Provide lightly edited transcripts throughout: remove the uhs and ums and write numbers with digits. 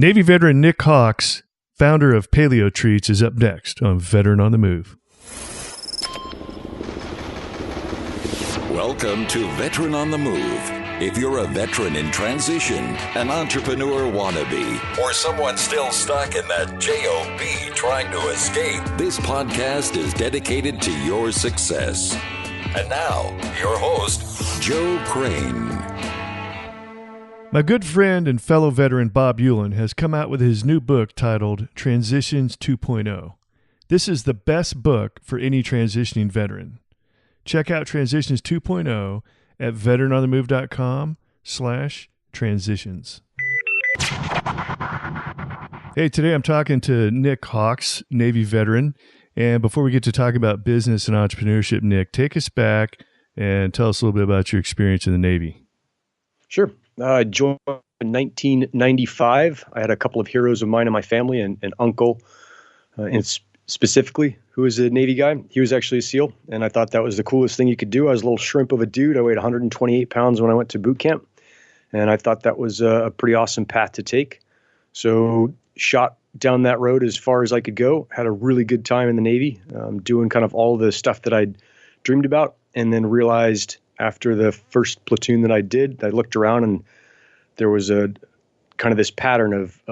Navy Veteran Nik Hawks, founder of Paleo Treats, is up next on Veteran on the Move. Welcome to Veteran on the Move. If you're a veteran in transition, an entrepreneur wannabe, or someone still stuck in that job trying to escape, this podcast is dedicated to your success. And now, your host, Joe Crane. My good friend and fellow veteran Bob Hewlin has come out with his new book titled Transitions 2.0. This is the best book for any transitioning veteran. Check out Transitions 2.0 at veteranonthemove.com/transitions. Hey, today I'm talking to Nik Hawks, Navy veteran. And before we get to talk about business and entrepreneurship, Nik, take us back and tell us a little bit about your experience in the Navy. Sure. I joined in 1995. I had a couple of heroes of mine in my family, and an uncle, and specifically, who was a Navy guy. He was actually a SEAL, and I thought that was the coolest thing you could do. I was a little shrimp of a dude. I weighed 128 pounds when I went to boot camp, and I thought that was a pretty awesome path to take. So shot down that road as far as I could go, had a really good time in the Navy, doing kind of all the stuff that I'd dreamed about, and then realized after the first platoon that I did, I looked around and there was a kind of this pattern of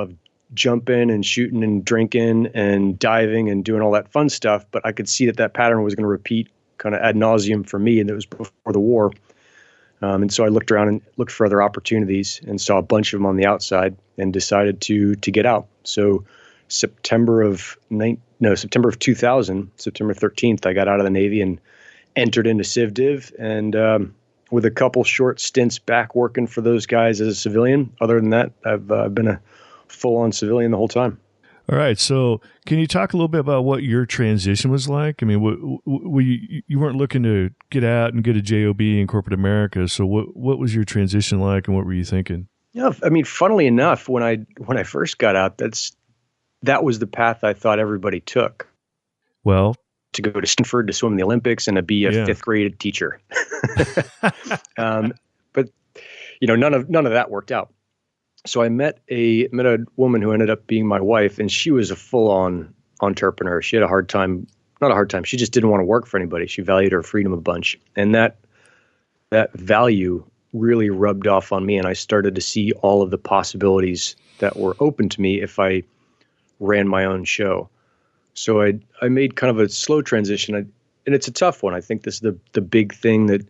jumping and shooting and drinking and diving and doing all that fun stuff. But I could see that pattern was going to repeat kind of ad nauseum for me. And it was before the war. And so I looked around and looked for other opportunities and saw a bunch of them on the outside and decided to get out. So September of 2000, September 13th, I got out of the Navy and entered into Civ Div, and with a couple short stints back working for those guys as a civilian. Other than that, I've been a full-on civilian the whole time. All right. So can you talk a little bit about what your transition was like? I mean, you weren't looking to get out and get a job in corporate America. So what was your transition like, and what were you thinking? Yeah, I mean, funnily enough, when I first got out, that was the path I thought everybody took. Well, to go to Stanford to swim in the Olympics and to be a fifth grade teacher. But none of that worked out. So I met a woman who ended up being my wife, and she was a full-on entrepreneur. She had not a hard time. She just didn't want to work for anybody. She valued her freedom a bunch. And that value really rubbed off on me. And I started to see all of the possibilities that were open to me if I ran my own show. So I made kind of a slow transition, and it's a tough one. I think this is the big thing that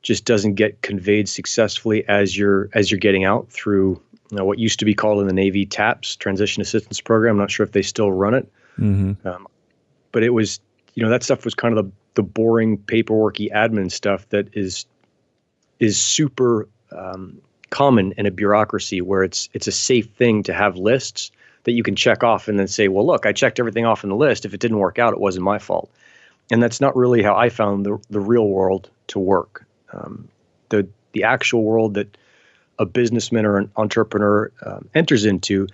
just doesn't get conveyed successfully as you're getting out through what used to be called in the Navy TAPS, Transition Assistance Program. I'm not sure if they still run it, but it was that stuff was kind of the boring paperworky admin stuff that is super common in a bureaucracy where it's a safe thing to have lists that you can check off and then say, well, look, I checked everything off in the list. If it didn't work out, it wasn't my fault. And that's not really how I found the real world to work. The actual world that a businessman or an entrepreneur enters into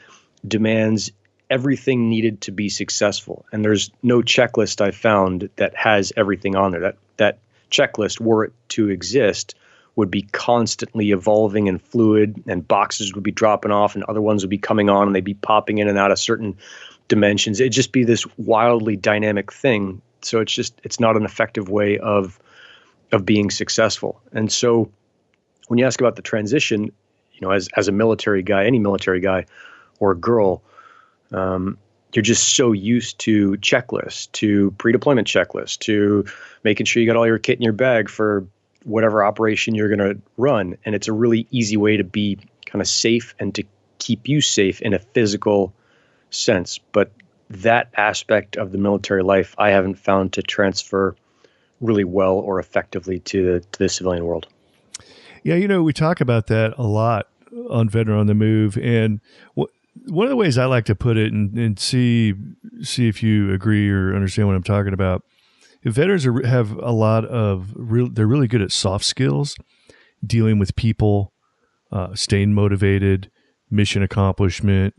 demands everything needed to be successful. And there's no checklist I found that has everything on there. That checklist, were it to exist, would be constantly evolving and fluid, and boxes would be dropping off and other ones would be coming on, and they'd be popping in and out of certain dimensions. It'd just be this wildly dynamic thing. So it's not an effective way of being successful. And so when you ask about the transition, as a military guy, any military guy or girl, you're just so used to checklists, to pre-deployment checklists, to making sure you got all your kit in your bag for whatever operation you're going to run. And it's a really easy way to be kind of safe and to keep you safe in a physical sense. But that aspect of the military life, I haven't found to transfer really well or effectively to the civilian world. Yeah, we talk about that a lot on Veteran on the Move. And one of the ways I like to put it and see if you agree or understand what I'm talking about, if veterans have a lot of they're really good at soft skills, dealing with people, staying motivated, mission accomplishment,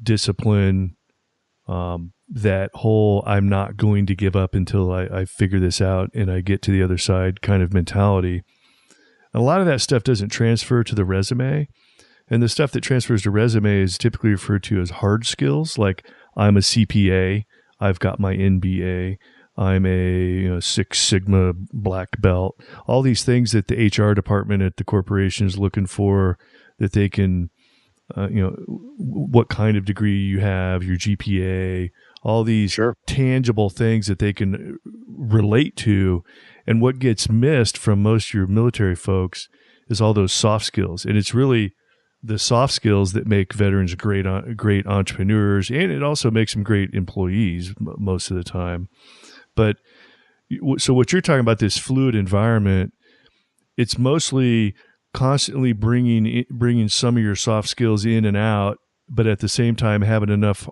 discipline, that whole I'm not going to give up until I figure this out and I get to the other side kind of mentality. A lot of that stuff doesn't transfer to the resume, And the stuff that transfers to resume is typically referred to as hard skills, like I'm a CPA, I've got my NBA, I'm a Six Sigma black belt. All these things that the HR department at the corporation is looking for, that they can, what kind of degree you have, your GPA, all these tangible things that they can relate to. And what gets missed from most of your military folks is all those soft skills. And it's really the soft skills that make veterans great entrepreneurs, and it also makes them great employees most of the time. But so what you're talking about, this fluid environment, it's mostly constantly bringing some of your soft skills in and out, but at the same time having enough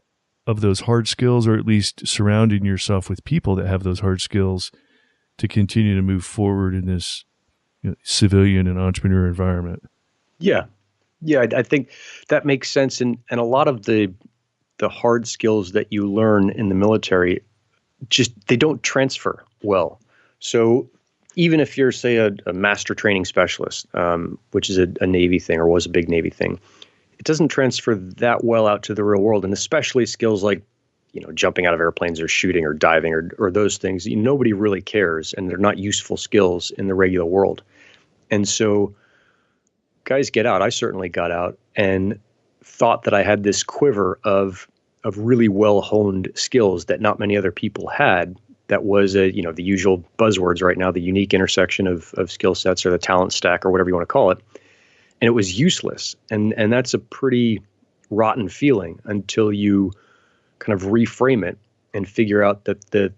of those hard skills, or at least surrounding yourself with people that have those hard skills to continue to move forward in this civilian and entrepreneur environment. Yeah. Yeah, I think that makes sense. And a lot of the hard skills that you learn in the military, they don't transfer well. So even if you're, say, a master training specialist, which is a Navy thing, or was a big Navy thing, it doesn't transfer that well out to the real world. And especially skills like, jumping out of airplanes or shooting or diving or those things, nobody really cares, and they're not useful skills in the regular world. And so guys get out. I certainly got out and thought that I had this quiver of really well-honed skills that not many other people had. That was the usual buzzwords right now, the unique intersection of skill sets, or the talent stack, or whatever you want to call it. And it was useless. And that's a pretty rotten feeling until you kind of reframe it and figure out that the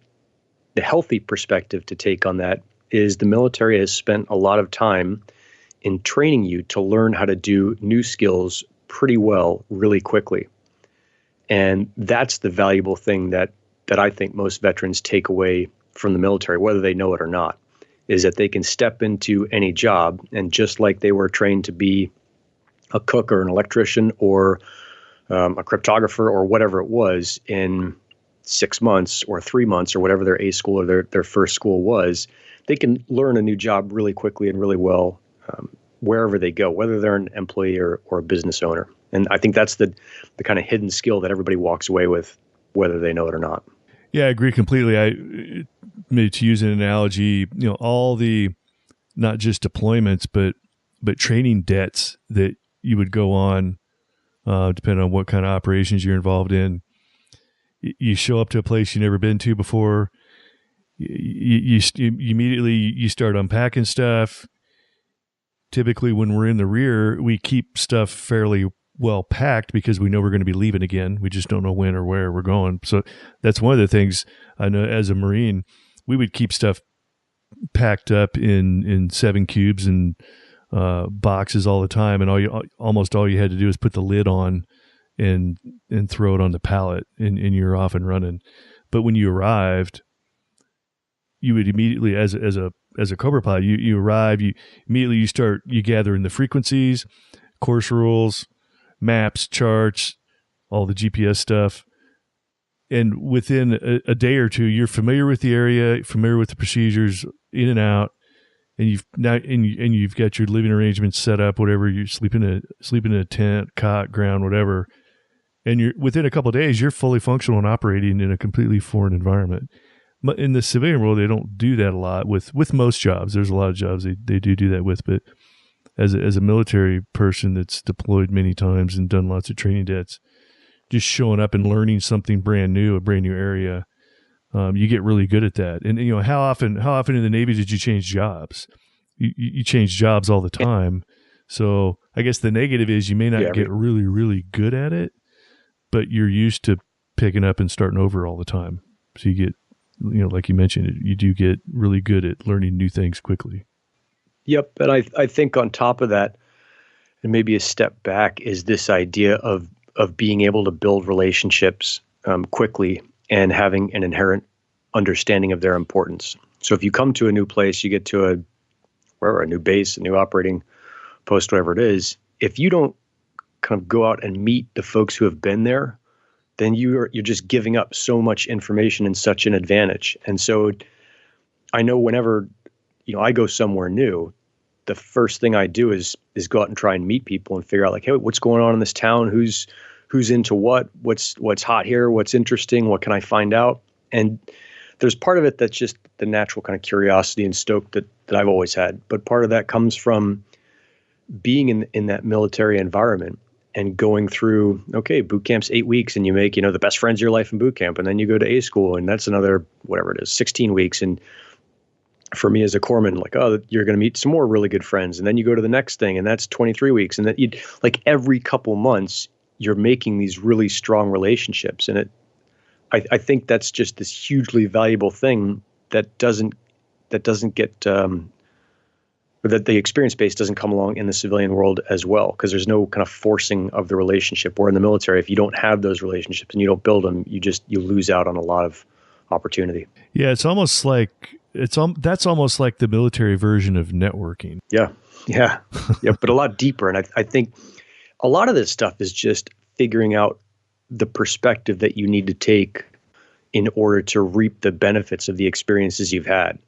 healthy perspective to take on that is the military has spent a lot of time in training you to learn how to do new skills pretty well, really quickly. And that's the valuable thing that I think most veterans take away from the military, whether they know it or not, is that they can step into any job, and just like they were trained to be a cook or an electrician or a cryptographer or whatever it was in 6 months or 3 months or whatever their A school or their first school was, they can learn a new job really quickly and really well wherever they go, whether they're an employee or a business owner. And I think that's the kind of hidden skill that everybody walks away with, whether they know it or not. Yeah, I agree completely. To use an analogy, all the, not just deployments, but training debts that you would go on, depending on what kind of operations you're involved in. You show up to a place you've never been to before. You immediately start unpacking stuff. Typically, when we're in the rear, we keep stuff fairly well packed because we know we're going to be leaving again. We just don't know when or where we're going. So that's one of the things I know as a Marine, we would keep stuff packed up in 7 cubes and boxes all the time. And almost all you had to do is put the lid on and throw it on the pallet, and you're off and running. But when you arrived, you would immediately, as a Cobra pilot, you arrive, you gather in the frequencies, course rules, maps, charts, all the GPS stuff. And within a day or two, you're familiar with the area, familiar with the procedures in and out, and you've got your living arrangements set up, whatever. You sleep in a tent, cot, ground, whatever. And you're within a couple of days, you're fully functional and operating in a completely foreign environment. In the civilian world, they don't do that a lot with most jobs. There's a lot of jobs they do that with, but as a military person that's deployed many times and done lots of training debts, just showing up and learning something brand new, a brand new area, you get really good at that. And how often in the Navy did you change jobs? You change jobs all the time. So I guess the negative is you may not get really, really good at it, but you're used to picking up and starting over all the time. So you get, like you mentioned, you do get really good at learning new things quickly. Yep. And I think on top of that, and maybe a step back, is this idea of being able to build relationships quickly and having an inherent understanding of their importance. So if you come to a new place, you get to a new base, a new operating post, whatever it is, if you don't kind of go out and meet the folks who have been there, then you're just giving up so much information and such an advantage. And so I know whenever I go somewhere new, the first thing I do is go out and try and meet people and figure out like, hey, what's going on in this town? Who's into what's hot here? What's interesting? What can I find out? And there's part of it that's just the natural kind of curiosity and stoke that I've always had. But part of that comes from being in that military environment and going through, okay, boot camp's 8 weeks and you make, the best friends of your life in boot camp. And then you go to A school and that's another, whatever it is, 16 weeks. And for me as a corpsman, like, oh, you're going to meet some more really good friends. And then you go to the next thing and that's 23 weeks. And then like every couple months, you're making these really strong relationships. And I think that's just this hugely valuable thing that doesn't get, that the experience base doesn't come along in the civilian world as well, because there's no kind of forcing of the relationship. Or in the military, if you don't have those relationships and you don't build them, you lose out on a lot of opportunity. Yeah, it's almost like that's almost like the military version of networking. Yeah, but a lot deeper. And I think a lot of this stuff is just figuring out the perspective that you need to take in order to reap the benefits of the experiences you've had.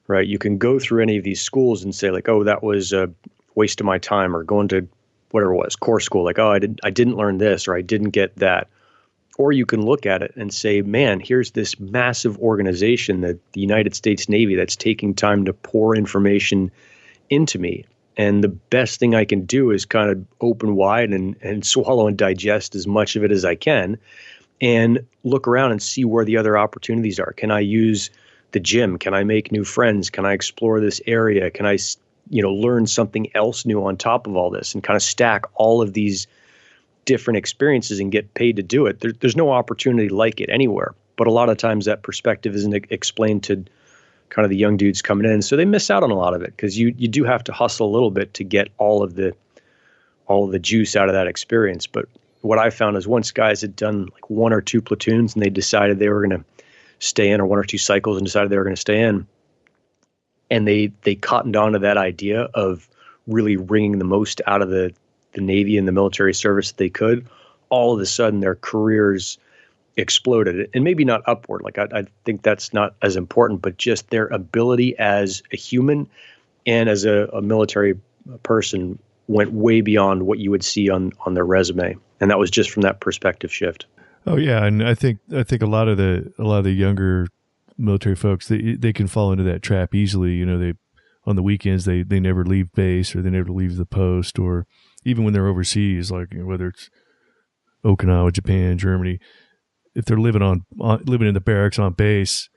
Right? You can go through any of these schools and say like, oh, that was a waste of my time, or going to whatever it was, core school, like, oh, I didn't learn this, or I didn't get that. Or you can look at it and say, man, here's this massive organization, the United States Navy, that's taking time to pour information into me. And the best thing I can do is kind of open wide and swallow and digest as much of it as I can and look around and see where the other opportunities are. Can I use the gym? Can I make new friends? Can I explore this area? Can I, learn something else new on top of all this, and kind of stack all of these different experiences and get paid to do it? There's no opportunity like it anywhere. But a lot of times that perspective isn't explained to kind of the young dudes coming in. So they miss out on a lot of it, because you do have to hustle a little bit to get all of the juice out of that experience. But what I found is once guys had done like 1 or 2 platoons and they decided they were going to stay in, or 1 or 2 cycles and decided they were going to stay in, and they cottoned on to that idea of really wringing the most out of the Navy and the military service that they could, all of a sudden their careers exploded. And maybe not upward, like I think that's not as important, but just their ability as a human and as a military person went way beyond what you would see on their resume. And that was just from that perspective shift. Oh yeah, and I think a lot of the younger military folks, they can fall into that trap easily. They on the weekends they never leave base, or they never leave the post, or even when they're overseas, like whether it's Okinawa, Japan, Germany, if they're living in the barracks on base,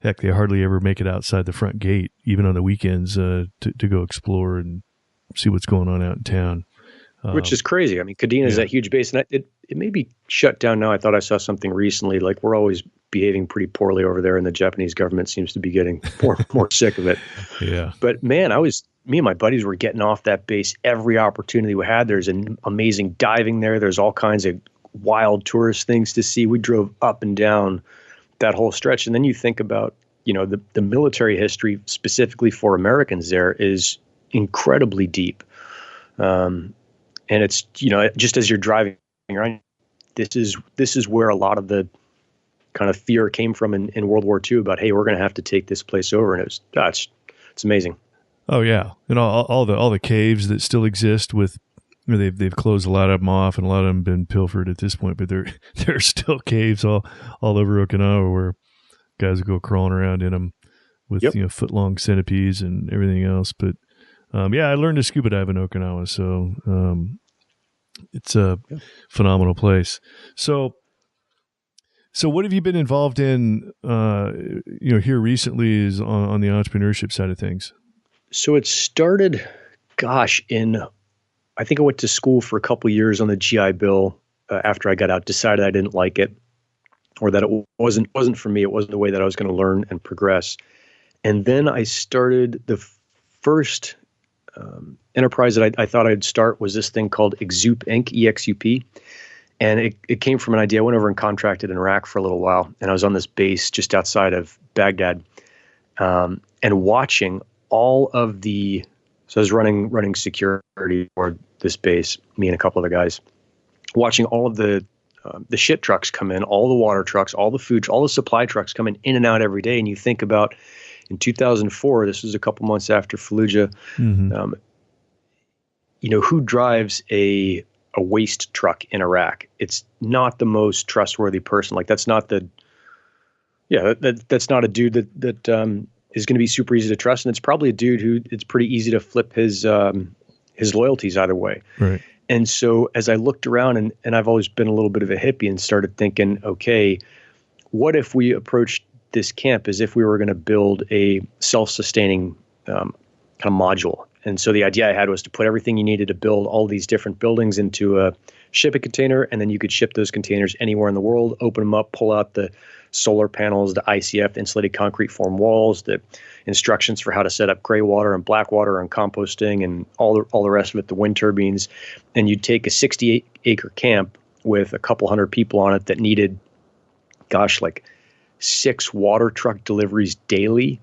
heck, they hardly ever make it outside the front gate, even on the weekends, to go explore and see what's going on out in town. Which is crazy. I mean, Kadena is that huge base, and it may be shut down now. I thought I saw something recently. Like, we're always behaving pretty poorly over there, and the Japanese government seems to be getting more sick of it. Yeah. But man, me and my buddies were getting off that base every opportunity we had. There's an amazing diving there. There's all kinds of wild tourist things to see. We drove up and down that whole stretch. And then you think about, the military history specifically for Americans there is incredibly deep. And it's, just as you're driving around, this is where a lot of the kind of fear came from in World War II about, hey, we're going to have to take this place over. And it's amazing. Oh yeah. And all the caves that still exist with, they've closed a lot of them off, and a lot of them have been pilfered at this point, but there are still caves all over Okinawa where guys will go crawling around in them with, foot-long centipedes and everything else. But I learned to scuba dive in Okinawa, so it's a phenomenal place. So what have you been involved in, here recently is on the entrepreneurship side of things? So it started, I think I went to school for a couple of years on the GI Bill after I got out, decided I didn't like it, or that it wasn't for me. It wasn't the way that I was going to learn and progress. And then I started the first enterprise that I thought I'd start was this thing called Exup Inc., EXUP. And it came from an idea. I went over and contracted in Iraq for a little while, and I was on this base just outside of Baghdad, and watching all of so I was running security for this base, me and a couple other guys, watching all of the shit trucks come in, all the water trucks, all the food, all the supply trucks coming in and out every day. And you think about, in 2004, this was a couple months after Fallujah, who drives a waste truck in Iraq? It's not the most trustworthy person. Like that's not that's not a dude that is going to be super easy to trust. And it's probably a dude who it's pretty easy to flip his loyalties either way. Right. And so as I looked around and I've always been a little bit of a hippie and started thinking, okay, what if we approached this camp as if we were going to build a self-sustaining kind of module? And so the idea I had was to put everything you needed to build all these different buildings into a shipping container, and then you could ship those containers anywhere in the world, open them up, pull out the solar panels, the ICF, insulated concrete form walls, the instructions for how to set up gray water and black water and composting and all the rest of it, the wind turbines. And you'd take a 68-acre camp with a couple hundred people on it that needed, like 6 water truck deliveries daily.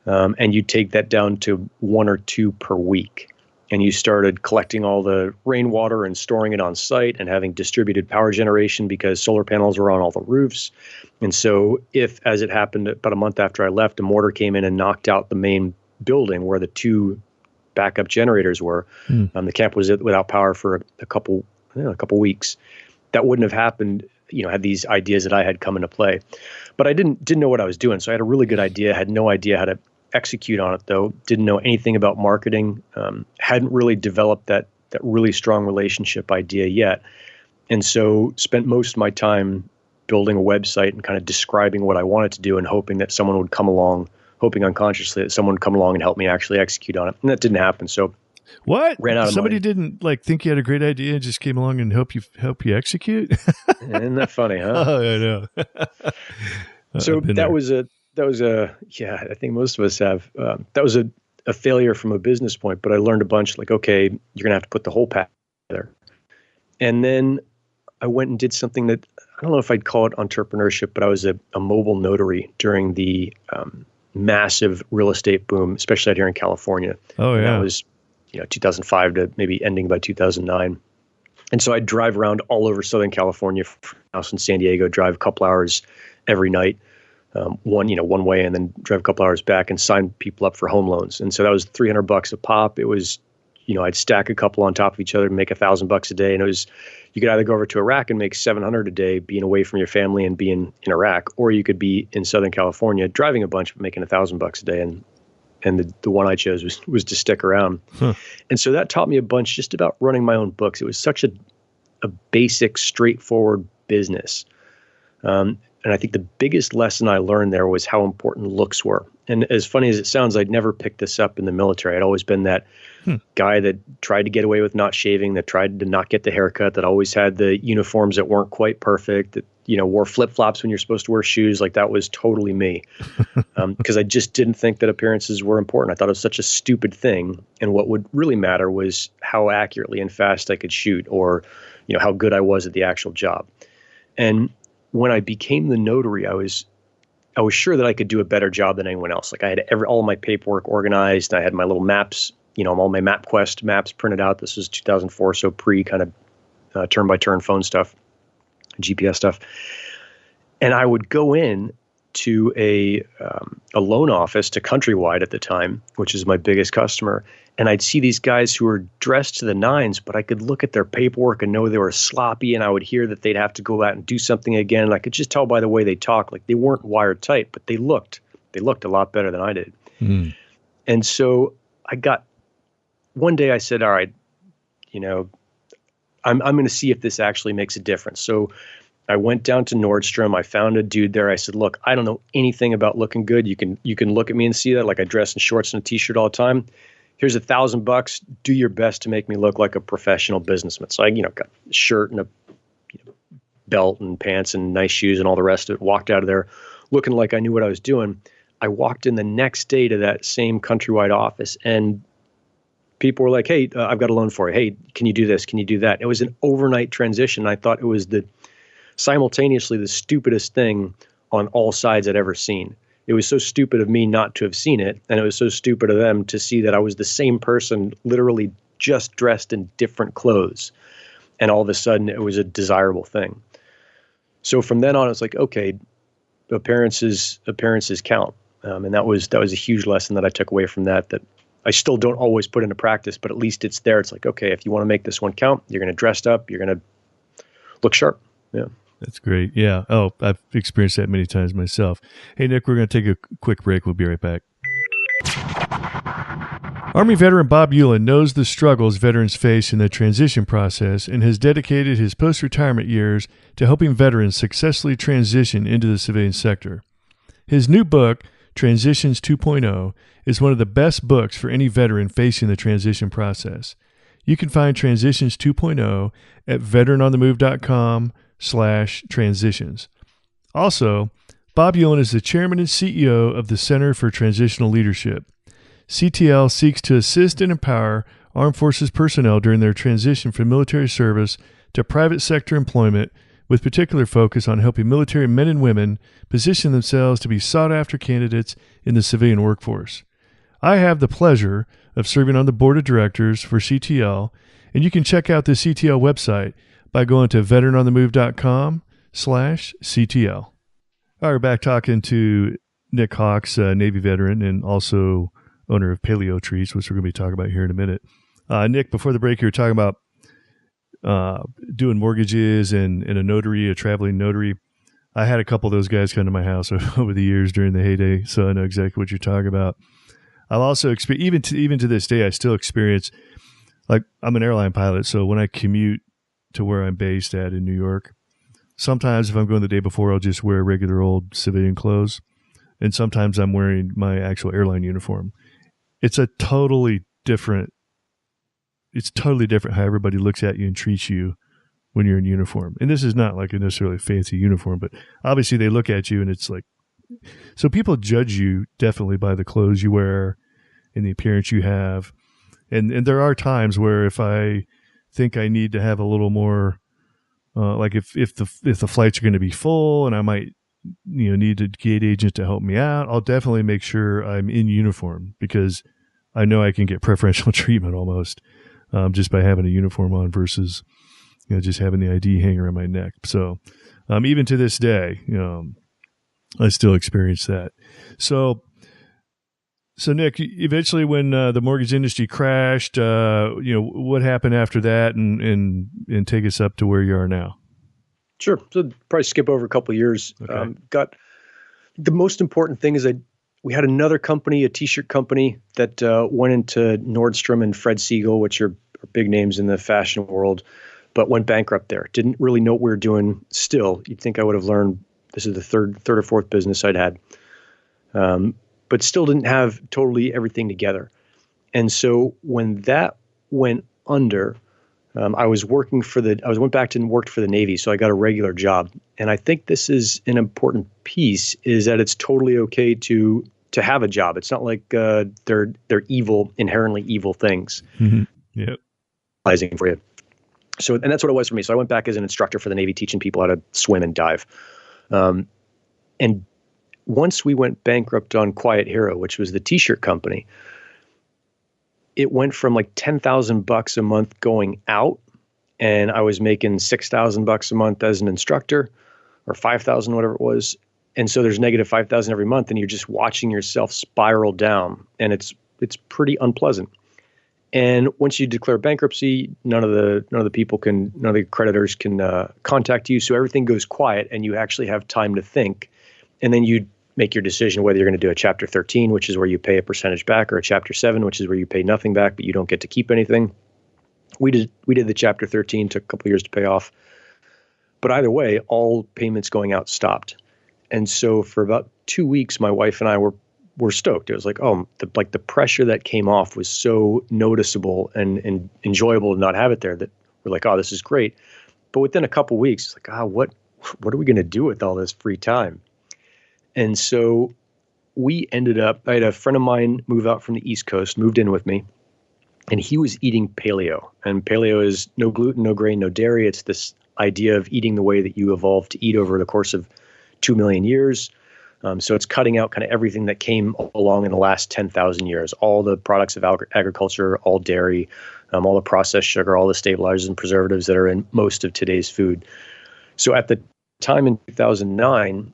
And you take that down to 1 or 2 per week. And you started collecting all the rainwater and storing it on site and having distributed power generation because solar panels were on all the roofs. And so if, as it happened about a month after I left, a mortar came in and knocked out the main building where the 2 backup generators were, the camp was without power for a couple weeks. That wouldn't have happened, had these ideas that I had come into play. But I didn't know what I was doing. So I had a really good idea, had no idea how to execute on it though, didn't know anything about marketing, hadn't really developed that really strong relationship idea yet. And so spent most of my time building a website and kind of describing what I wanted to do and hoping that someone would come along, hoping unconsciously that someone would come along and help me actually execute on it. And that didn't happen. So what? Ran out of Somebody money. Didn't think you had a great idea and just came along and help you execute? Isn't that funny, huh? Oh, I know. So that was a I think most of us have, that was a failure from a business point, but I learned a bunch okay, you're going to have to put the whole pack together. And then I went and did something that, I don't know if I'd call it entrepreneurship, but I was a mobile notary during the massive real estate boom, especially out here in California. Oh, yeah. And that was, 2005 to maybe ending by 2009. And so I'd drive around all over Southern California, from my house in San Diego, drive a couple hours every night, one way, and then drive a couple hours back and sign people up for home loans. And so that was $300 a pop. It was, I'd stack a couple on top of each other and make $1,000 a day. And it was, you could either go over to Iraq and make $700 a day being away from your family and being in Iraq, or you could be in Southern California driving a bunch but making $1,000 a day. And the one I chose was to stick around. Huh. And so that taught me a bunch just about running my own books. It was such a basic, straightforward business. And I think the biggest lesson I learned there was how important looks were. And as funny as it sounds, I'd never picked this up in the military. I'd always been that guy that tried to get away with not shaving, that tried to not get the haircut, that always had the uniforms that weren't quite perfect, that, wore flip-flops when you're supposed to wear shoes. Like that was totally me. Because I just didn't think that appearances were important. I thought it was such a stupid thing. And what would really matter was how accurately and fast I could shoot, or, how good I was at the actual job. And when I became the notary, I was sure that I could do a better job than anyone else. Like I had all of my paperwork organized. I had my little maps, all my MapQuest maps printed out. This was 2004, so pre kind of turn-by-turn phone stuff, GPS stuff. And I would go in to a loan office, to Countrywide at the time, which is my biggest customer. And I'd see these guys who were dressed to the nines, but I could look at their paperwork and know they were sloppy, and I would hear that they'd have to go out and do something again. And I could just tell by the way they talked, like they weren't wired tight, but they looked a lot better than I did. Mm. And so one day I said, all right, I'm going to see if this actually makes a difference. So I went down to Nordstrom. I found a dude there. I said, look, I don't know anything about looking good. You can look at me and see that. Like I dress in shorts and a t-shirt all the time. Here's $1,000. Do your best to make me look like a professional businessman. So I, got a shirt and a belt and pants and nice shoes and all the rest of it. Walked out of there looking like I knew what I was doing. I walked in the next day to that same Countrywide office, and people were like, hey, I've got a loan for you. Hey, can you do this? Can you do that? It was an overnight transition. I thought it was simultaneously the stupidest thing on all sides I'd ever seen. It was so stupid of me not to have seen it, and it was so stupid of them to see that I was the same person, literally just dressed in different clothes. And all of a sudden, it was a desirable thing. So from then on, it's like, okay, appearances count. And that was a huge lesson that I took away from that I still don't always put into practice, but at least it's there. It's like, okay, if you want to make this one count, you're going to dress up, you're going to look sharp. Yeah. That's great. Yeah. Oh, I've experienced that many times myself. Hey, Nik, we're going to take a quick break. We'll be right back. Army veteran Bob Hewlin knows the struggles veterans face in the transition process and has dedicated his post-retirement years to helping veterans successfully transition into the civilian sector. His new book, Transitions 2.0, is one of the best books for any veteran facing the transition process. You can find Transitions 2.0 at veteranonthemove.com/transitions. Also, Bob Hewlin is the chairman and CEO of the Center for Transitional Leadership. CTL seeks to assist and empower armed forces personnel during their transition from military service to private sector employment, with particular focus on helping military men and women position themselves to be sought-after candidates in the civilian workforce. I have the pleasure of serving on the board of directors for CTL, and you can check out the CTL website by going to veteranonthemove.com/CTL. All right, we're back talking to Nik Hawks, Navy veteran, and also owner of Paleo Treats, which we're going to be talking about here in a minute. Nik, before the break, you were talking about doing mortgages and a notary, a traveling notary. I had a couple of those guys come to my house over the years during the heyday, so I know exactly what you're talking about. I've also experienced, even to this day, I still experience, like, I'm an airline pilot, so when I commute to where I'm based at in New York, sometimes if I'm going the day before, I'll just wear regular old civilian clothes, and sometimes I'm wearing my actual airline uniform. It's totally different how everybody looks at you and treats you when you're in uniform. And this is not like a necessarily fancy uniform, but obviously they look at you and it's like, so people judge you definitely by the clothes you wear and the appearance you have. And there are times where if I think I need to have a little more, like if the flights are going to be full and I might, need a gate agent to help me out, I'll definitely make sure I'm in uniform because I know I can get preferential treatment almost just by having a uniform on versus, just having the ID hanging around my neck. So even to this day, I still experience that. So Nik, eventually when the mortgage industry crashed, what happened after that and take us up to where you are now? Sure. So probably skip over a couple of years. Okay. Got the most important thing is we had another company, a t-shirt company that went into Nordstrom and Fred Siegel, which are big names in the fashion world, but went bankrupt there. Didn't really know what we were doing still. You'd think I would have learned. This is the third or fourth business I'd had. But still didn't have totally everything together. And so when that went under, I went back and worked for the Navy. So I got a regular job. And I think this is an important piece, is that it's totally okay to have a job. It's not like they're evil, inherently evil things. Mm-hmm. Yep. For you. So, and that's what it was for me. So I went back as an instructor for the Navy, teaching people how to swim and dive. And once we went bankrupt on Quiet Hero, which was the t-shirt company, it went from like $10,000 a month going out, and I was making $6,000 a month as an instructor, or $5,000, whatever it was. And so there's negative $5,000 every month, and you're just watching yourself spiral down, and it's pretty unpleasant. And once you declare bankruptcy, none of the creditors can contact you. So everything goes quiet, and you actually have time to think. And then you make your decision whether you're going to do a Chapter 13, which is where you pay a percentage back, or a Chapter 7, which is where you pay nothing back, but you don't get to keep anything. We did the Chapter 13, took a couple of years to pay off. But either way, all payments going out stopped. And so for about 2 weeks, my wife and I were stoked. It was like, the pressure that came off was so noticeable and enjoyable to not have it there, that we're like, oh, this is great. But within a couple of weeks, it's like, what are we going to do with all this free time? And so we ended up, I had a friend of mine move out from the East Coast, moved in with me, and he was eating paleo. And paleo is no gluten, no grain, no dairy. It's this idea of eating the way that you evolved to eat over the course of 2 million years. So it's cutting out kind of everything that came along in the last 10,000 years, all the products of agriculture, all dairy, all the processed sugar, all the stabilizers and preservatives that are in most of today's food. So at the time in 2009,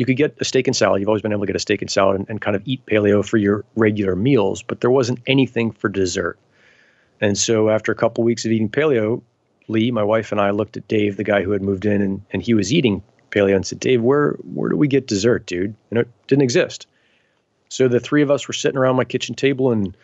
you could get a steak and salad. You've always been able to get a steak and salad and kind of eat paleo for your regular meals, but there wasn't anything for dessert. And so after a couple of weeks of eating paleo, Lee, my wife, and I looked at Dave, the guy who had moved in, and he was eating paleo, and said, Dave, where do we get dessert, dude? And it didn't exist. So the three of us were sitting around my kitchen table and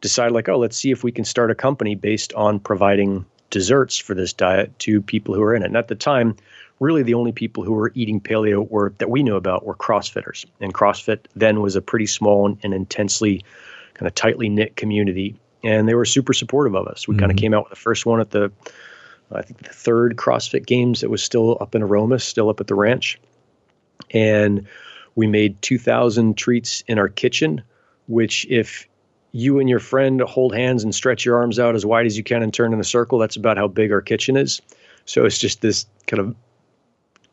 decided, like, oh, let's see if we can start a company based on providing desserts for this diet to people who are in it. And at the time, really the only people who were eating paleo that we knew about were CrossFitters. And CrossFit then was a pretty small and intensely kind of tightly knit community. And they were super supportive of us. We kind of came out with the first one at the third CrossFit Games that was still up in Aromas, still up at the ranch. And we made 2,000 treats in our kitchen, which if you and your friend hold hands and stretch your arms out as wide as you can and turn in a circle, that's about how big our kitchen is. So it's just this kind of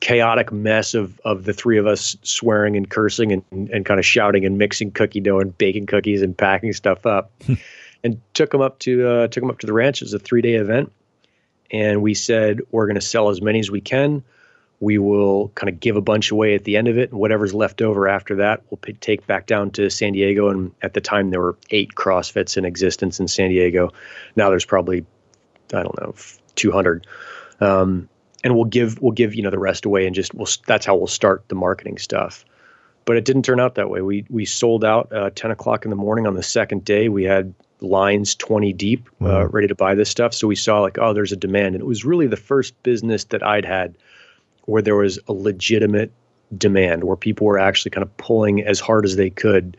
chaotic mess of the three of us swearing and cursing and kind of shouting and mixing cookie dough and baking cookies and packing stuff up. And took them up to the ranch. It was a 3-day event. And we said, we're going to sell as many as we can. We will kind of give a bunch away at the end of it. And whatever's left over after that, we'll take back down to San Diego. And at the time, there were 8 CrossFits in existence in San Diego. Now there's probably, 200. And we'll give the rest away, and that's how we'll start the marketing stuff. But it didn't turn out that way. We sold out 10 o'clock in the morning on the second day. We had lines 20 deep, ready to buy this stuff. So we saw like, oh, there's a demand. And it was really the first business that I'd had where there was a legitimate demand, where people were actually kind of pulling as hard as they could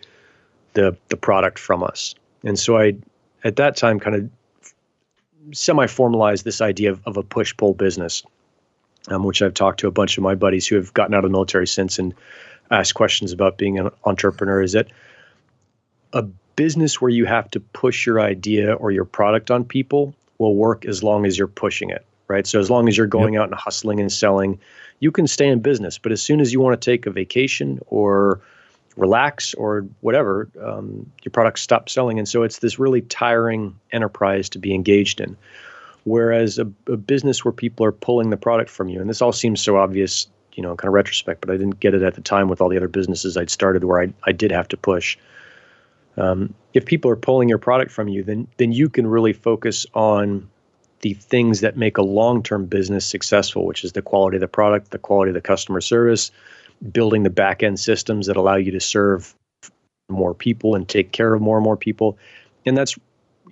the product from us. And so I, at that time, kind of semi-formalized this idea of a push-pull business, which I've talked to a bunch of my buddies who have gotten out of the military since and asked questions about being an entrepreneur. Is that a business where you have to push your idea or your product on people will work as long as you're pushing it, right? So as long as you're going out and hustling and selling, you can stay in business. But as soon as you want to take a vacation or relax or whatever, your product stops selling. And so it's this really tiring enterprise to be engaged in. Whereas a business where people are pulling the product from you, and this all seems so obvious, kind of retrospect, but I didn't get it at the time with all the other businesses I'd started where I did have to push. If people are pulling your product from you, then you can really focus on the things that make a long-term business successful, which is the quality of the product, the quality of the customer service, building the back-end systems that allow you to serve more people and take care of more and more people. And that's,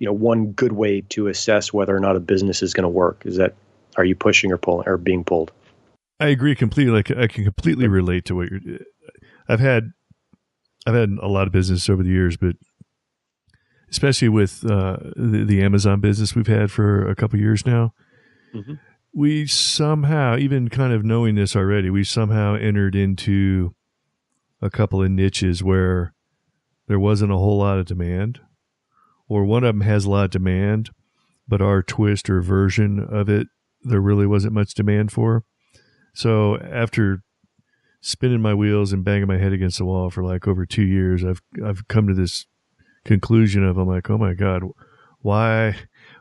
one good way to assess whether or not a business is going to work is that, are you pushing or pulling or being pulled? I agree completely. Like I can completely relate to what I've had a lot of business over the years, but especially with the Amazon business we've had for a couple of years now, we somehow, even kind of knowing this already, we somehow entered into a couple of niches where there wasn't a whole lot of demand, or one of them has a lot of demand, but our twist or version of it, there really wasn't much demand for. So after spinning my wheels and banging my head against the wall for like over 2 years, I've come to this conclusion of, I'm like, oh my God, why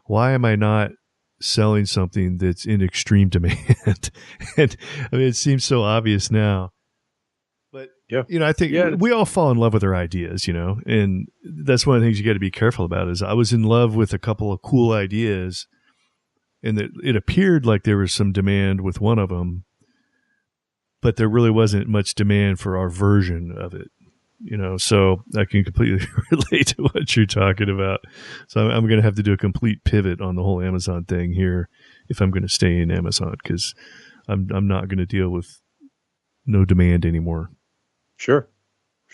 am I not selling something that's in extreme demand? And I mean, it seems so obvious now, but I think we all fall in love with our ideas, and that's one of the things you got to be careful about. Is I was in love with a couple of cool ideas, and it appeared like there was some demand with one of them, but there really wasn't much demand for our version of it. So I can completely relate to what you're talking about. So I'm going to have to do a complete pivot on the whole Amazon thing here if I'm going to stay in Amazon, because I'm not going to deal with no demand anymore. Sure.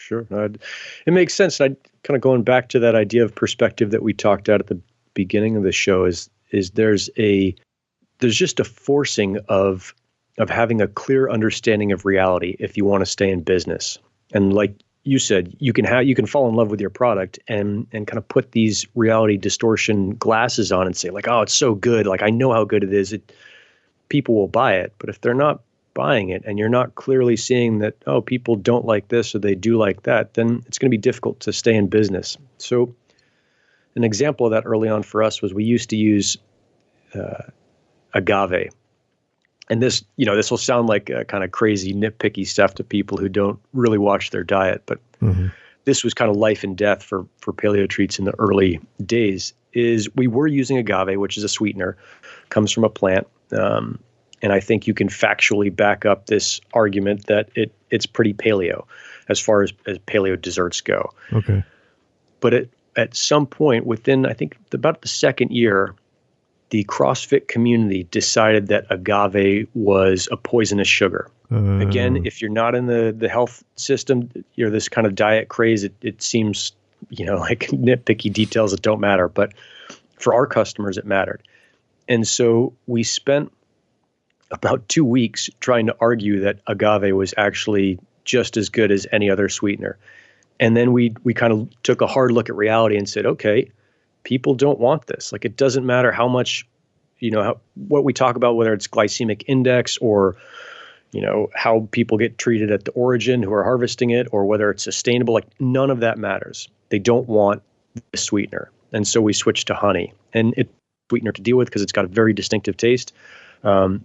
It makes sense. I kind of going back to that idea of perspective that we talked at the beginning of the show is there's just a forcing of having a clear understanding of reality if you want to stay in business. And like you said, you can fall in love with your product and kind of put these reality distortion glasses on and say like, oh, it's so good. Like, I know how good it is. People will buy it. But if they're not buying it and you're not clearly seeing that, oh, people don't like this or they do like that, then it's going to be difficult to stay in business. So an example of that early on for us was we used to use agave. And this, this will sound like kind of crazy nitpicky stuff to people who don't really watch their diet, but this was kind of life and death for Paleo Treats in the early days. Is we were using agave, which is a sweetener, comes from a plant, and I think you can factually back up this argument that it's pretty paleo as far as paleo desserts go. Okay. But at some point within, I think about the second year, the CrossFit community decided that agave was a poisonous sugar. Again, if you're not in the health system, you're this kind of diet craze. It seems, like nitpicky details that don't matter. But for our customers, it mattered. And so we spent about 2 weeks trying to argue that agave was actually just as good as any other sweetener. And then we kind of took a hard look at reality and said, okay, people don't want this. Like, it doesn't matter how much, what we talk about, whether it's glycemic index or, how people get treated at the origin who are harvesting it, or whether it's sustainable, like none of that matters. They don't want the sweetener. And so we switched to honey, and it's sweetener to deal with because it's got a very distinctive taste. But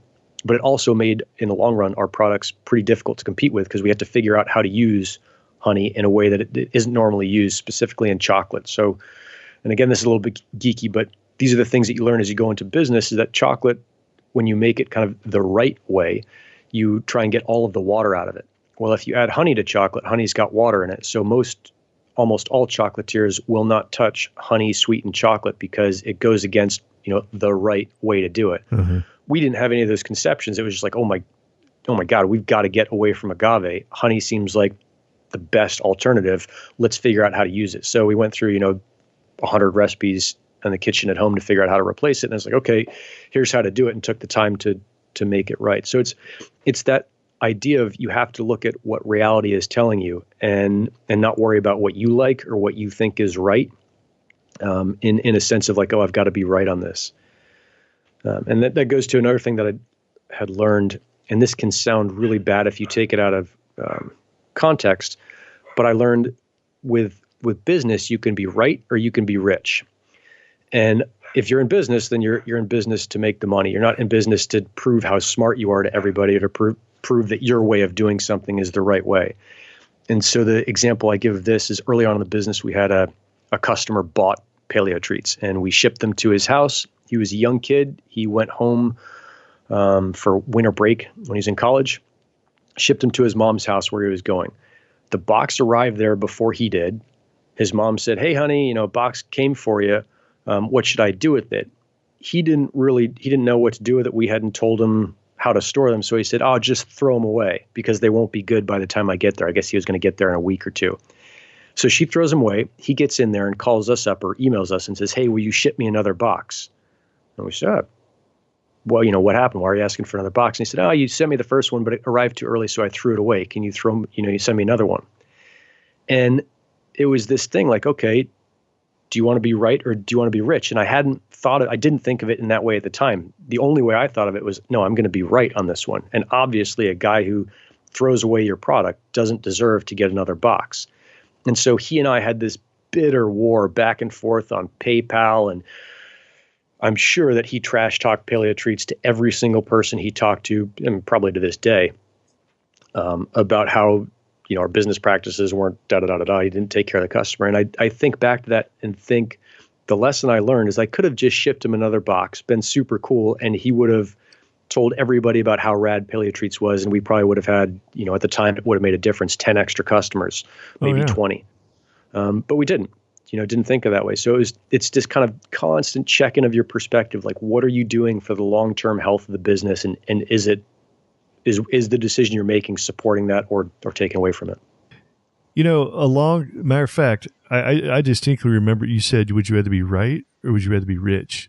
it also made, in the long run, our products pretty difficult to compete with because we had to figure out how to use honey in a way that it isn't normally used, specifically in chocolate. So, and again, this is a little bit geeky, but these are the things that you learn as you go into business, is that chocolate, when you make it kind of the right way, you try and get all of the water out of it. Well, if you add honey to chocolate, honey's got water in it. So almost all chocolatiers will not touch honey sweetened chocolate because it goes against, the right way to do it. We didn't have any of those conceptions. It was just like, oh my God, we've got to get away from agave. Honey seems like the best alternative. Let's figure out how to use it. So we went through, 100 recipes in the kitchen at home to figure out how to replace it. And it's like, okay, here's how to do it, and took the time to make it right. So it's that idea of you have to look at what reality is telling you and not worry about what you like or what you think is right. In a sense of like, oh, I've got to be right on this. And that goes to another thing that I had learned, and this can sound really bad if you take it out of context, but I learned with business, you can be right or you can be rich. And if you're in business, then you're in business to make the money. You're not in business to prove how smart you are to everybody or to prove that your way of doing something is the right way. And so the example I give of this is early on in the business, we had a customer bought Paleo Treats, and we shipped them to his house. He was a young kid. He went home for winter break when he was in college, shipped him to his mom's house where he was going. The box arrived there before he did. His mom said, "Hey, honey, a box came for you. What should I do with it?" He didn't know what to do with it. We hadn't told him how to store them. So he said, "Oh, just throw them away because they won't be good by the time I get there." I guess he was going to get there in a week or two. So she throws them away. He gets in there and calls us up or emails us and says, "Hey, will you ship me another box?" And we said, "Well, what happened? Why are you asking for another box?" And he said, "Oh, you sent me the first one, but it arrived too early, so I threw it away. Can you you send me another one?" And it was this thing like, okay, do you want to be right or do you want to be rich? And I didn't think of it in that way at the time. The only way I thought of it was, no, I'm going to be right on this one. And obviously a guy who throws away your product doesn't deserve to get another box. And so he and I had this bitter war back and forth on PayPal, and I'm sure that he trash talked Paleo Treats to every single person he talked to, and probably to this day, about how our business practices weren't da-da-da-da-da. He didn't take care of the customer. And I think back to that and think the lesson I learned is I could have just shipped him another box, been super cool, and he would have told everybody about how rad Paleo Treats was, and we probably would have had, at the time, it would have made a difference, 10 extra customers, maybe 20. But we didn't, didn't think of that way. So it's just kind of constant check-in of your perspective, like what are you doing for the long-term health of the business, and is the decision you're making supporting that or taking away from it? Matter of fact, I distinctly remember you said, would you rather be right or would you rather be rich?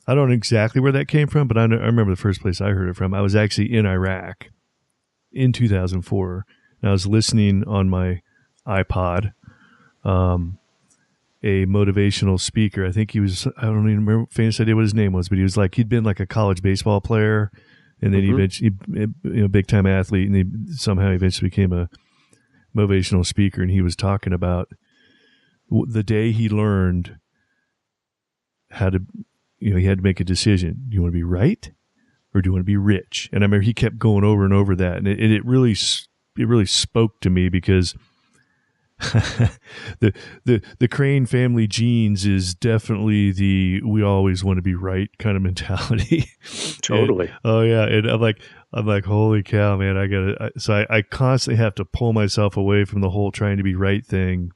I don't know exactly where that came from, but I remember the first place I heard it from. I was actually in Iraq in 2004, and I was listening on my iPod, a motivational speaker. I think he was, I don't even remember, faintest idea what his name was, but he was he'd been like a college baseball player, and then eventually, big time athlete, and he somehow eventually became a motivational speaker. And he was talking about the day he learned how to, he had to make a decision. Do you want to be right or do you want to be rich? And I remember he kept going over and over that, and it really spoke to me, because the Crane family genes is definitely the we always want to be right kind of mentality. Totally. And I'm like, holy cow, man! So I constantly have to pull myself away from the whole trying to be right thing.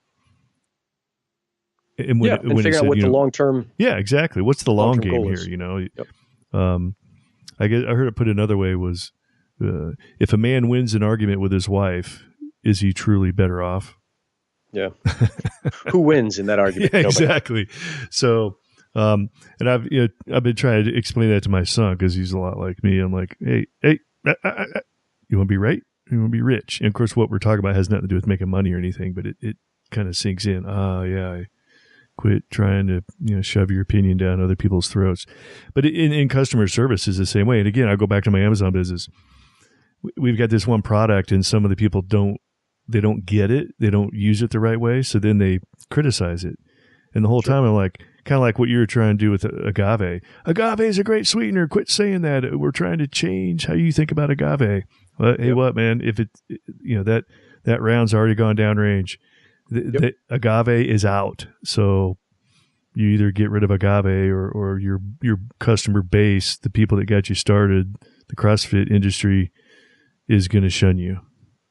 And figure out what the long term. Yeah, exactly. What's the long game here? Is. Yep. I heard it put another way was, if a man wins an argument with his wife, is he truly better off? Yeah. Who wins in that argument? Yeah, exactly. So, and I've been trying to explain that to my son, because he's a lot like me. I'm like, hey, you want to be right? You want to be rich? And of course, what we're talking about has nothing to do with making money or anything, but it kind of sinks in. Quit trying to shove your opinion down other people's throats. But in customer service is the same way. And again, I go back to my Amazon business. We've got this one product, and some of the people don't get it. They don't use it the right way. So then they criticize it. And the whole time I'm like, kind of like what you were trying to do with agave. Agave is a great sweetener. Quit saying that. We're trying to change how you think about agave. Well, hey, what, man? If it, that round's already gone downrange. The agave is out. So you either get rid of agave, or your customer base, the people that got you started, the CrossFit industry, is going to shun you.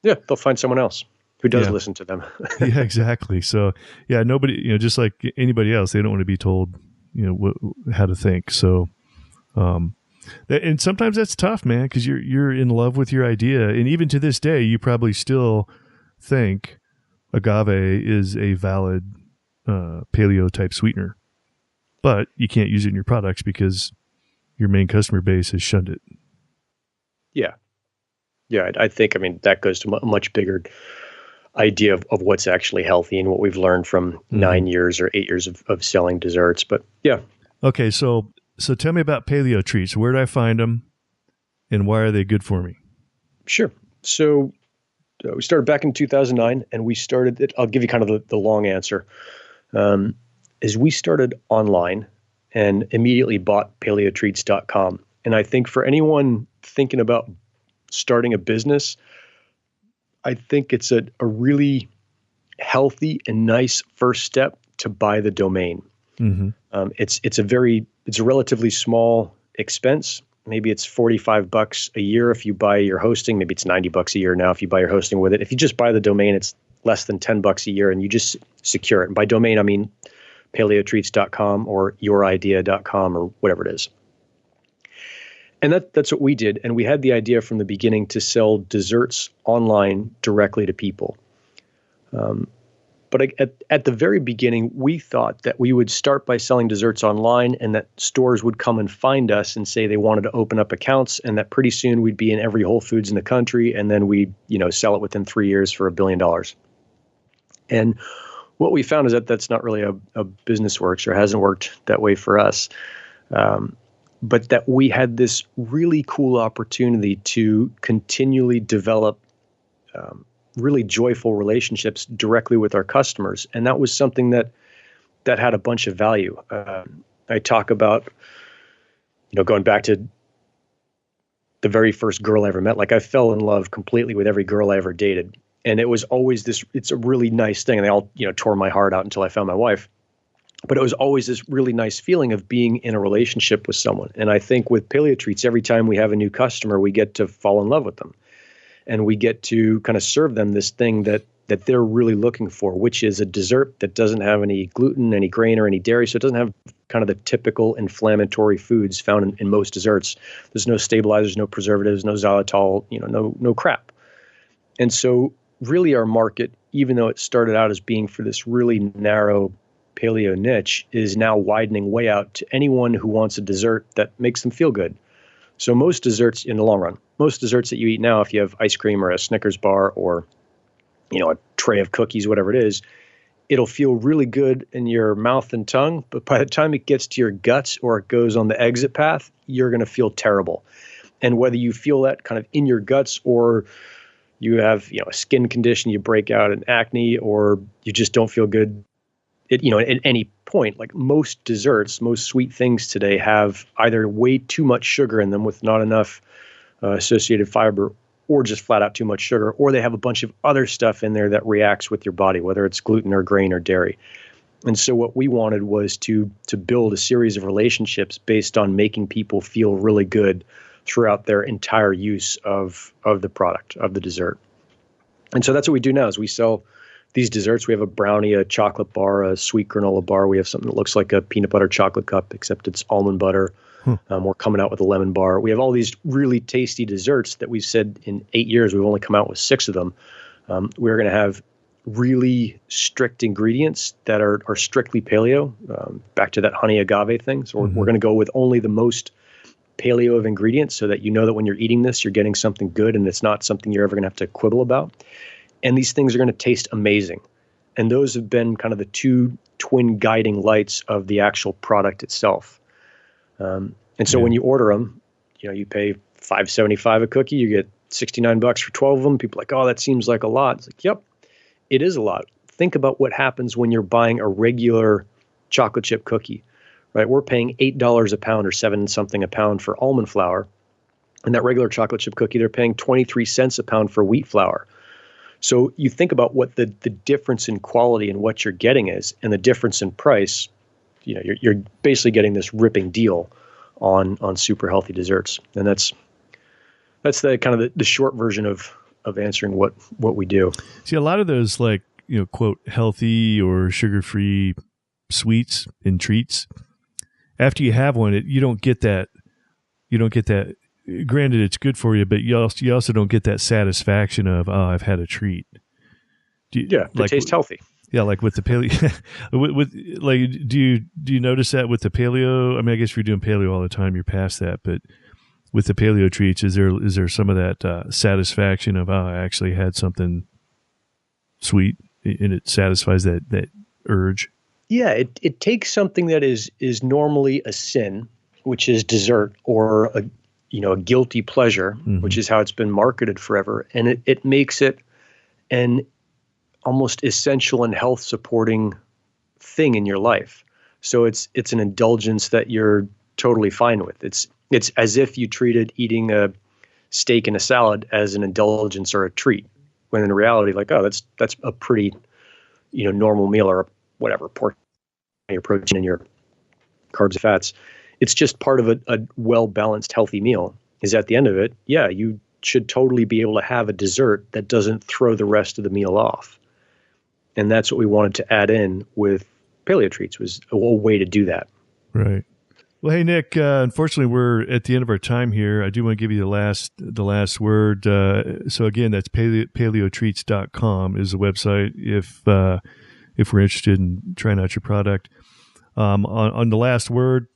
Yeah, they'll find someone else who does listen to them. Yeah, exactly. So nobody, just like anybody else, they don't want to be told, how to think. So, and sometimes that's tough, man, because you're in love with your idea, and even to this day, you probably still think agave is a valid paleo type sweetener, but you can't use it in your products because your main customer base has shunned it. Yeah, I think, that goes to a much bigger idea of what's actually healthy and what we've learned from 9 years or 8 years of selling desserts. But yeah. Okay, so tell me about Paleo Treats. Where do I find them, and why are they good for me? Sure. So we started back in 2009, and we started it. I'll give you kind of the long answer. Is we started online and immediately bought paleotreats.com. And I think for anyone thinking about starting a business, I think it's a really healthy and nice first step to buy the domain. Mm-hmm. It's a relatively small expense. Maybe it's $45 a year if you buy your hosting. Maybe it's $90 a year now if you buy your hosting with it. If you just buy the domain, it's less than $10 a year, and you just secure it. And by domain, I mean paleotreats.com or youridea.com or whatever it is. And that's what we did. And we had the idea from the beginning to sell desserts online directly to people. But at the very beginning, we thought that we would start by selling desserts online, and that stores would come and find us and say they wanted to open up accounts, and that pretty soon we'd be in every Whole Foods in the country, and then we'd sell it within 3 years for $1 billion. And what we found is that that's not really a business works, or hasn't worked that way for us. But that we had this really cool opportunity to continually develop really joyful relationships directly with our customers. And that was something that had a bunch of value. I talk about, going back to the very first girl I ever met. Like, I fell in love completely with every girl I ever dated. And it was always it's a really nice thing. And they all, tore my heart out until I found my wife. But it was always this really nice feeling of being in a relationship with someone. And I think with Paleo Treats, every time we have a new customer, we get to fall in love with them. And we get to kind of serve them this thing that they're really looking for, which is a dessert that doesn't have any gluten, any grain, or any dairy. So it doesn't have kind of the typical inflammatory foods found in most desserts. There's no stabilizers, no preservatives, no xylitol, no crap. And so really our market, even though it started out as being for this really narrow paleo niche, is now widening way out to anyone who wants a dessert that makes them feel good. So most desserts in the long run, most desserts that you eat now, if you have ice cream or a Snickers bar or, a tray of cookies, whatever it is, it'll feel really good in your mouth and tongue. But by the time it gets to your guts or it goes on the exit path, you're going to feel terrible. And whether you feel that kind of in your guts, or you have, a skin condition, you break out in acne, or you just don't feel good at any point, like most desserts, most sweet things today have either way too much sugar in them with not enough associated fiber, or just flat out too much sugar, or they have a bunch of other stuff in there that reacts with your body, whether it's gluten or grain or dairy. And so what we wanted was to build a series of relationships based on making people feel really good throughout their entire use of the product, of the dessert. And so that's what we do now is we sell these desserts. We have a brownie, a chocolate bar, a sweet granola bar. We have something that looks like a peanut butter chocolate cup, except it's almond butter. We're coming out with a lemon bar. We have all these really tasty desserts that we've said in 8 years, we've only come out with 6 of them. We're going to have really strict ingredients that are strictly paleo, back to that honey agave thing. So we're going to go with only the most paleo of ingredients so that you know that when you're eating this, you're getting something good and it's not something you're ever going to have to quibble about. And these things are going to taste amazing. And those have been kind of the 2 twin guiding lights of the actual product itself. And so when you order them, you pay $5.75 a cookie, you get $69 for 12 of them. People are like, oh, that seems like a lot. It's like, yep, it is a lot. Think about what happens when you're buying a regular chocolate chip cookie, right? We're paying $8 a pound or 7 something a pound for almond flour. And that regular chocolate chip cookie, they're paying 23 cents a pound for wheat flour. So you think about what the difference in quality and what you're getting is, and the difference in price, you're basically getting this ripping deal on super healthy desserts. And that's the kind of the short version of answering what we do. See, a lot of those quote healthy or sugar-free sweets and treats, after you have one, you don't get that. Granted, it's good for you, but you also don't get that satisfaction of, oh, I've had a treat. It tastes healthy. Yeah, like with the paleo, do you notice that with the paleo? I mean, I guess if you're doing paleo all the time, you're past that. But with the paleo treats, is there some of that satisfaction of, oh, I actually had something sweet, and it satisfies that urge? Yeah, it takes something that is normally a sin, which is dessert, or a guilty pleasure, which is how it's been marketed forever, and it makes it an almost essential and health supporting thing in your life. So it's an indulgence that you're totally fine with. It's as if you treated eating a steak and a salad as an indulgence or a treat, when in reality, that's a pretty normal meal, or whatever, portion of your protein and your carbs and fats. It's just part of a well-balanced, healthy meal. Is at the end of it, yeah, you should totally be able to have a dessert that doesn't throw the rest of the meal off. And that's what we wanted to add in with Paleo Treats, was a way to do that. Right. Well, hey, Nik, unfortunately, we're at the end of our time here. I do want to give you the last word. So again, that's paleotreats.com is the website if we're interested in trying out your product. On the last word,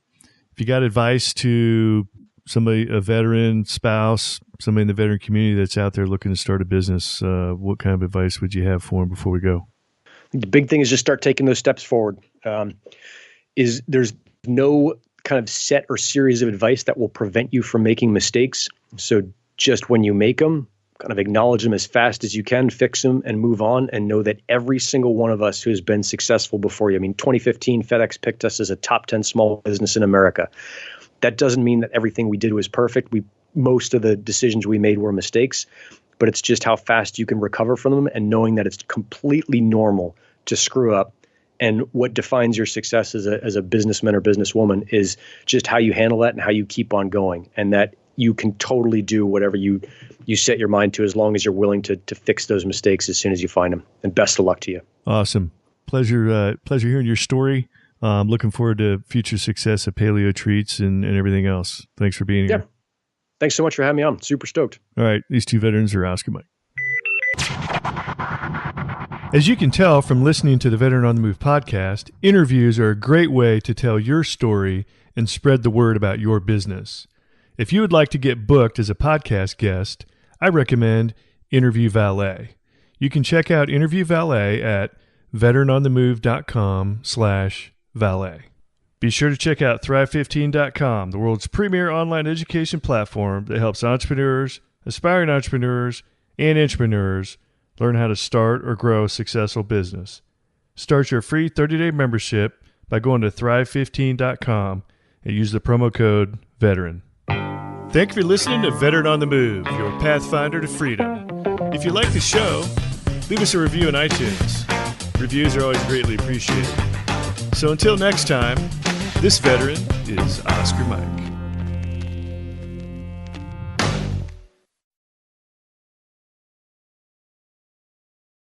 if you got advice to somebody, a veteran, spouse, somebody in the veteran community that's out there looking to start a business, what kind of advice would you have for them before we go? The big thing is just start taking those steps forward. There's no kind of set or series of advice that will prevent you from making mistakes. So just when you make them, kind of acknowledge them as fast as you can, fix them, and move on, and know that every single one of us who has been successful before you. I mean, 2015, FedEx picked us as a top 10 small business in America. That doesn't mean that everything we did was perfect. Most of the decisions we made were mistakes, but it's just how fast you can recover from them, and knowing that it's completely normal to screw up. And what defines your success as a businessman or businesswoman is just how you handle that and how you keep on going, and that you can totally do whatever you set your mind to, as long as you're willing to fix those mistakes as soon as you find them. And best of luck to you. Awesome. Pleasure hearing your story. Looking forward to future success at Paleo Treats and everything else. Thanks for being here. Yeah. Thanks so much for having me on. Super stoked. All right. These two veterans are Oscar Mike. As you can tell from listening to the Veteran on the Move podcast, interviews are a great way to tell your story and spread the word about your business. If you would like to get booked as a podcast guest, I recommend Interview Valet. You can check out Interview Valet at veteranonthemove.com/valet. Be sure to check out Thrive15.com, the world's premier online education platform that helps entrepreneurs, aspiring entrepreneurs, and entrepreneurs learn how to start or grow a successful business. Start your free 30-day membership by going to thrive15.com and use the promo code VETERAN. Thank you for listening to Veteran on the Move, your pathfinder to freedom. If you like the show, leave us a review on iTunes. Reviews are always greatly appreciated. So until next time, this veteran is Oscar Mike.